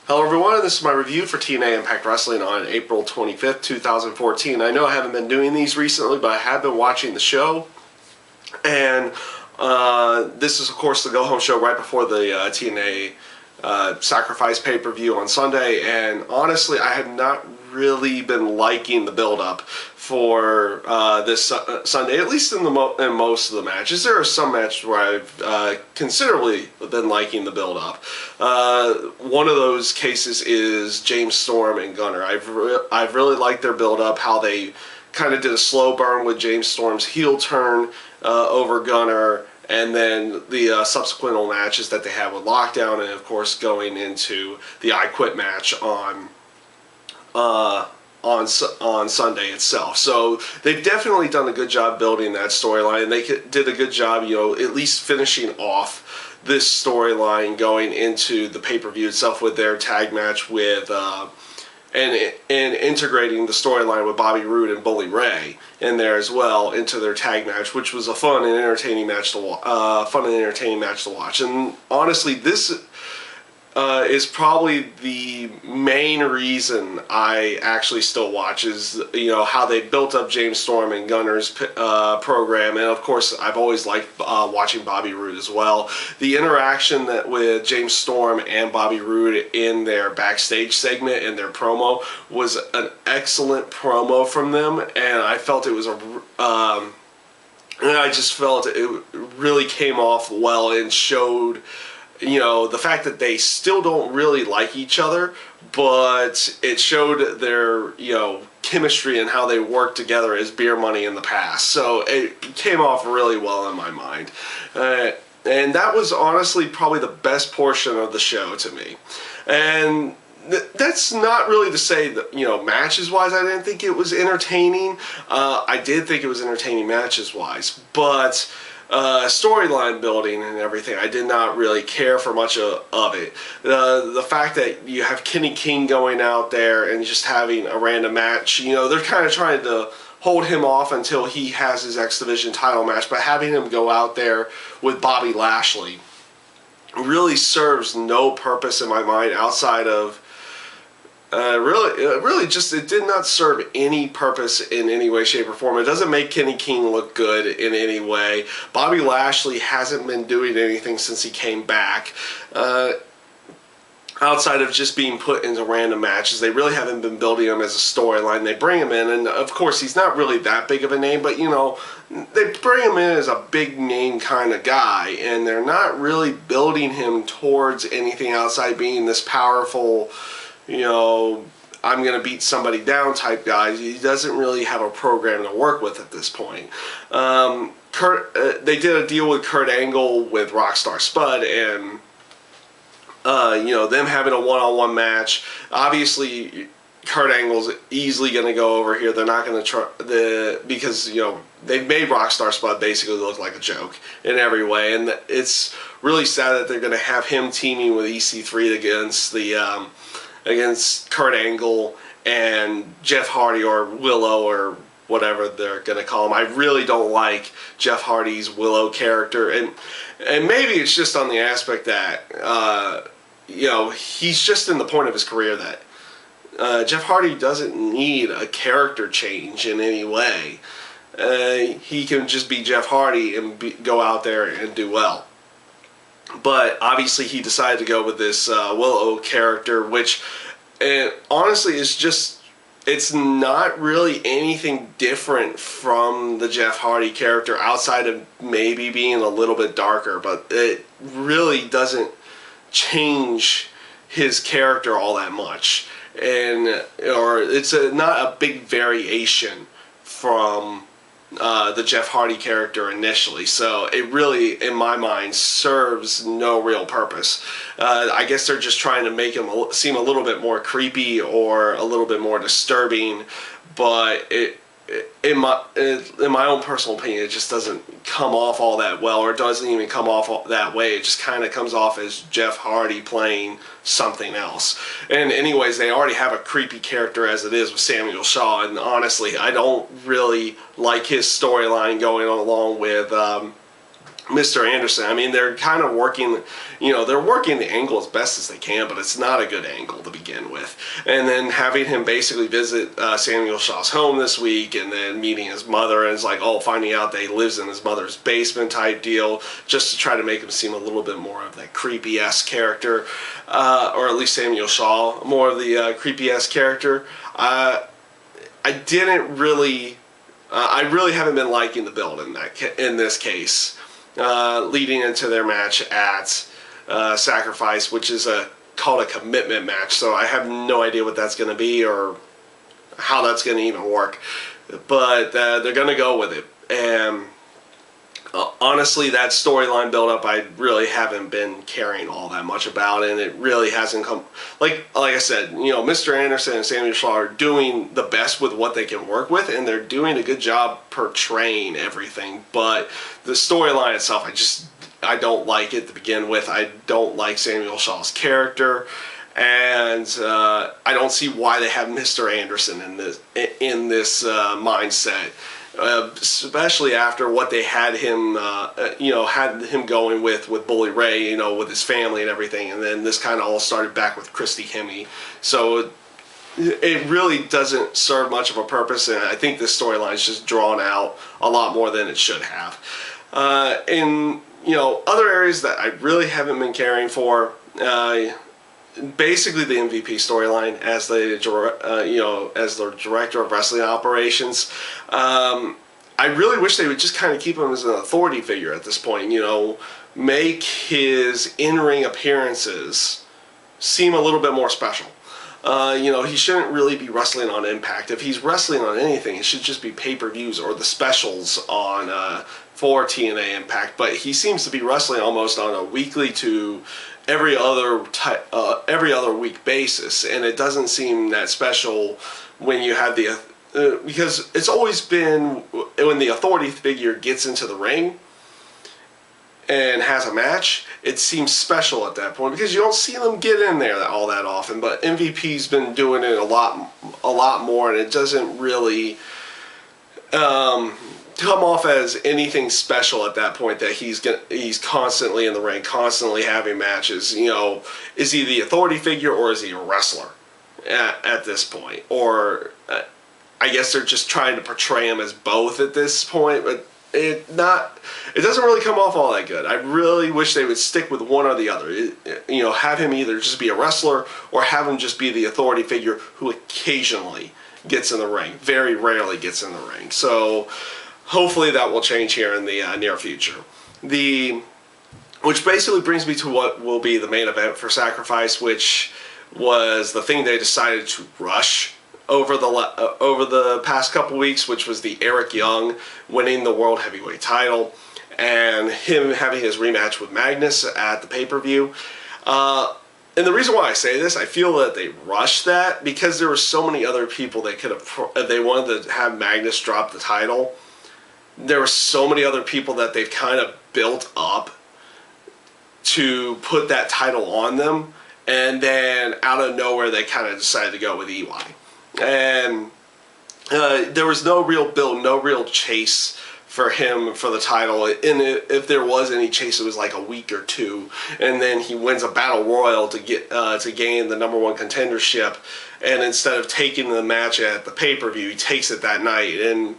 Hello everyone, this is my review for TNA Impact Wrestling on April 25th, 2014. I know I haven't been doing these recently, but I have been watching the show. And this is, of course, the go-home show right before the TNA Sacrifice pay-per-view on Sunday. And honestly, I have not really been liking the build-up for this Sunday, at least in most of the matches. There are some matches where I've considerably been liking the build-up. One of those cases is James Storm and Gunner. I've really liked their build-up, how they kind of did a slow burn with James Storm's heel turn over Gunner, and then the subsequent matches that they had with Lockdown, and of course going into the I Quit match on Sunday itself. So they've definitely done a good job building that storyline, and they did a good job, at least finishing off this storyline going into the pay-per-view itself with their tag match with and integrating the storyline with Bobby Roode and Bully Ray in there as well into their tag match, which was a fun and entertaining match to watch. And honestly, this is probably the main reason I actually still watch, is how they built up James Storm and Gunner's program, and of course I've always liked watching Bobby Roode as well. The interaction with James Storm and Bobby Roode in their backstage segment and their promo was an excellent promo from them, and I felt it was I just felt it really came off well and showed the fact that they still don't really like each other, but it showed their, chemistry and how they worked together as Beer Money in the past. So it came off really well in my mind. And that was honestly probably the best portion of the show to me. And that's not really to say that, matches-wise, I didn't think it was entertaining. I did think it was entertaining matches-wise, but storyline building and everything, I did not really care for much of it. The fact that you have Kenny King going out there and just having a random match, they're kind of trying to hold him off until he has his X Division title match, but having him go out there with Bobby Lashley really serves no purpose in my mind outside of really just, it did not serve any purpose in any way, shape, or form. It doesn't make Kenny King look good in any way. Bobby Lashley hasn't been doing anything since he came back, outside of just being put into random matches. They really haven't been building him as a storyline. They bring him in, and of course he's not really that big of a name, but they bring him in as a big name kind of guy, and they're not really building him towards anything outside being this powerful, I'm going to beat somebody down type guy. He doesn't really have a program to work with at this point. They did a deal with Kurt Angle with Rockstar Spud, and them having a one-on-one match. Obviously, Kurt Angle's easily going to go over here. They're not going to try because they've made Rockstar Spud basically look like a joke in every way, and it's really sad that they're going to have him teaming with EC3 against Kurt Angle and Jeff Hardy, or Willow, or whatever they're going to call him. I really don't like Jeff Hardy's Willow character, and maybe it's just on the aspect that he's just in the point of his career that Jeff Hardy doesn't need a character change in any way. He can just be Jeff Hardy and go out there and do well. But obviously he decided to go with this Willow character, which honestly is just, it's not really anything different from the Jeff Hardy character outside of maybe being a little bit darker, but it really doesn't change his character all that much. Or it's not a big variation from the Jeff Hardy character initially, so it really, in my mind, serves no real purpose. I guess they're just trying to make him seem a little bit more creepy or a little bit more disturbing, but in my own personal opinion, it just doesn't come off all that well, or it doesn't even come off that way. It just kind of comes off as Jeff Hardy playing something else. And anyways, they already have a creepy character as it is with Samuel Shaw, and honestly, I don't really like his storyline going along with Mr. Anderson. I mean, they're kind of working, they're working the angle as best as they can, but it's not a good angle to begin with. And then having him basically visit Samuel Shaw's home this week, and then meeting his mother, and it's like, finding out that he lives in his mother's basement type deal, just to try to make him seem a little bit more of that creepy-esque character, or at least Samuel Shaw, more of the creepy-esque character. I really haven't been liking the build in this case. Leading into their match at Sacrifice, which is called a commitment match. So I have no idea what that's going to be or how that's going to even work. But they're going to go with it. And honestly, that storyline build-up I really haven't been caring all that much about, and it really hasn't come... Like I said, Mr. Anderson and Samuel Shaw are doing the best with what they can work with, and they're doing a good job portraying everything, but the storyline itself, I don't like it to begin with. I don't like Samuel Shaw's character, and I don't see why they have Mr. Anderson in this mindset. Especially after what they had him, going with Bully Ray, with his family and everything, and then this kind of all started back with Christy Hemme. So it really doesn't serve much of a purpose, and I think this storyline is just drawn out a lot more than it should have. In other areas that I really haven't been caring for. Basically, the MVP storyline as the director of wrestling operations. I really wish they would just kind of keep him as an authority figure at this point. Make his in-ring appearances seem a little bit more special. He shouldn't really be wrestling on Impact. If he's wrestling on anything, it should just be pay-per-views or the specials on for TNA Impact. But he seems to be wrestling almost on a weekly to every other week basis, and it doesn't seem that special when you have the because it's always been when the authority figure gets into the ring and has a match, it seems special at that point because you don't see them get in there all that often. But MVP's been doing it a lot more, and it doesn't really come off as anything special at that point. That he's constantly in the ring, constantly having matches. Is he the authority figure or is he a wrestler at this point? Or I guess they're just trying to portray him as both at this point, but it doesn't really come off all that good. I really wish they would stick with one or the other. Have him either just be a wrestler or have him just be the authority figure who occasionally gets in the ring, very rarely gets in the ring. So hopefully that will change here in the near future. Which basically brings me to what will be the main event for Sacrifice, which was the thing they decided to rush over the past couple weeks, which was the Eric Young winning the World Heavyweight title and him having his rematch with Magnus at the pay-per-view. And the reason why I say this, I feel that they rushed that because there were so many other people they could have. They wanted to have Magnus drop the title. There were so many other people that they've kind of built up to put that title on them, and then out of nowhere they kind of decided to go with EY. And there was no real build, no real chase for him for the title. And if there was any chase, it was like a week or two, and then he wins a battle royal to gain the #1 contendership. And instead of taking the match at the pay-per-view, he takes it that night, and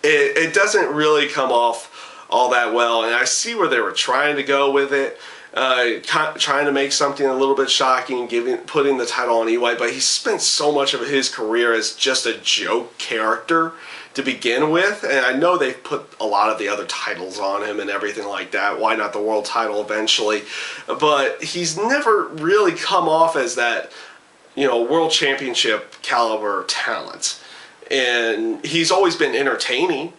it doesn't really come off all that well. And I see where they were trying to go with it. Trying to make something a little bit shocking, putting the title on EY, but he spent so much of his career as just a joke character to begin with, and I know they've put a lot of the other titles on him and everything like that. Why not the world title eventually? But he's never really come off as that, world championship caliber talent, and he's always been entertaining.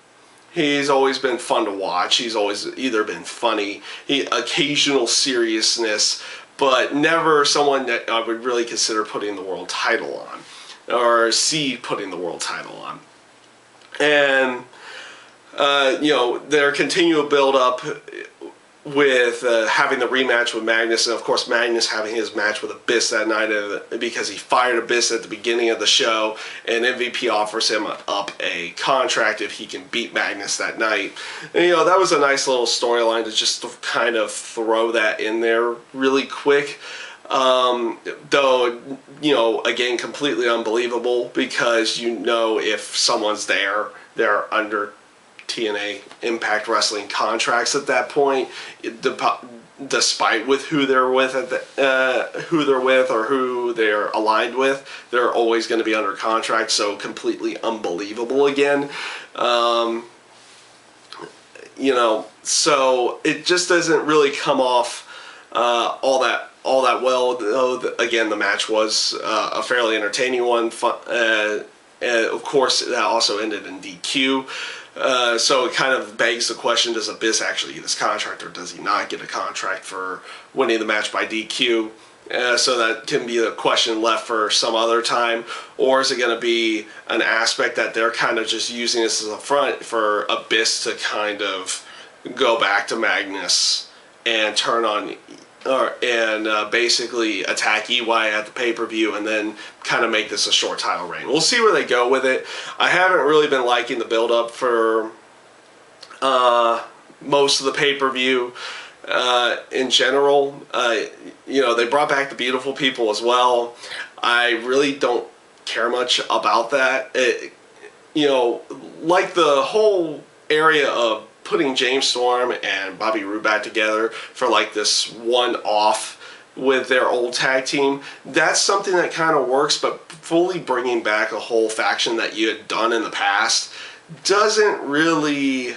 He's always been fun to watch. He's always either been funny, occasional seriousness, but never someone that I would really consider putting the world title on, or see putting the world title on. And, their continual build-up with having the rematch with Magnus, and of course Magnus having his match with Abyss that night because he fired Abyss at the beginning of the show, and MVP offers him up a contract if he can beat Magnus that night. And, you know, that was a nice little storyline to just kind of throw that in there really quick. Though, you know, again, completely unbelievable, because, you know, if someone's there, they're under TNA Impact Wrestling contracts at that point, despite with who they're with who they're with or who they're aligned with, they're always going to be under contract. So completely unbelievable again. You know, so it just doesn't really come off all that well. Though again, the match was a fairly entertaining one. Of course, that also ended in DQ. So it kind of begs the question, does Abyss actually get his contract, or does he not get a contract for winning the match by DQ? So that can be a question left for some other time. Or is it going to be an aspect that they're kind of just using this as a front for Abyss to kind of go back to Magnus and turn on basically attack EY at the pay-per-view, and then kind of make this a short title reign. We'll see where they go with it. I haven't really been liking the build-up for most of the pay-per-view in general. You know, they brought back the Beautiful People as well. I really don't care much about that. You know, like the whole area of putting James Storm and Bobby Roode back together for like this one-off with their old tag team, that's something that kind of works, but fully bringing back a whole faction that you had done in the past doesn't really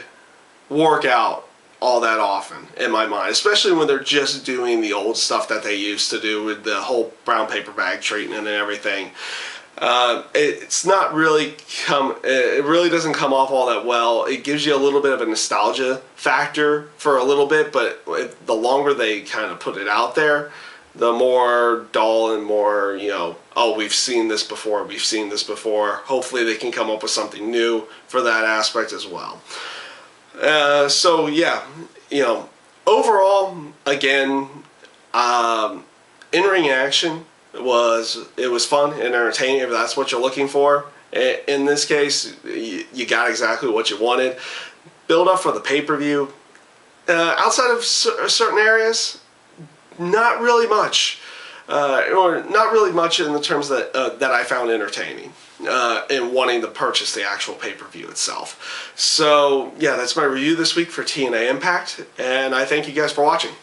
work out all that often in my mind, especially when they're just doing the old stuff that they used to do with the whole brown paper bag treatment and everything. It's not really it really doesn't come off all that well. It gives you a little bit of a nostalgia factor for a little bit, but the longer they kind of put it out there, the more dull and more, you know, oh, we've seen this before, we've seen this before. Hopefully they can come up with something new for that aspect as well. So yeah, you know, overall, again, in-ring action was fun and entertaining, if that's what you're looking for. In this case, you got exactly what you wanted. Build up for the pay-per-view. Outside of certain areas, not really much. Or not really much in the terms that I found entertaining in wanting to purchase the actual pay-per-view itself. So yeah, that's my review this week for TNA Impact, and I thank you guys for watching.